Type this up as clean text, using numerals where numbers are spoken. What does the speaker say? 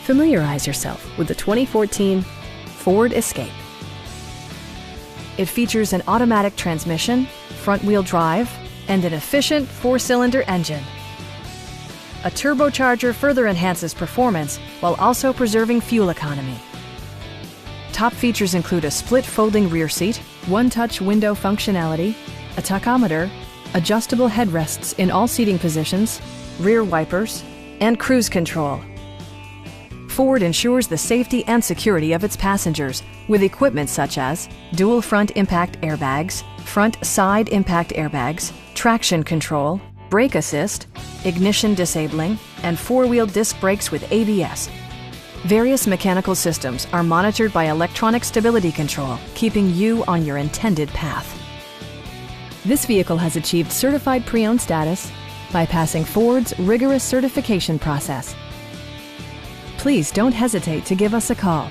Familiarize yourself with the 2014 Ford Escape. It features an automatic transmission, front-wheel drive, and an efficient 4-cylinder engine. A turbocharger further enhances performance while also preserving fuel economy. Top features include a split folding rear seat, one-touch window functionality, a tachometer, adjustable headrests in all seating positions, rear wipers, and cruise control. Ford ensures the safety and security of its passengers with equipment such as dual front impact airbags, front side impact airbags, traction control, brake assist, ignition disabling, and 4-wheel disc brakes with ABS. Various mechanical systems are monitored by electronic stability control, keeping you on your intended path. This vehicle has achieved certified pre-owned status by passing Ford's rigorous certification process. Please don't hesitate to give us a call.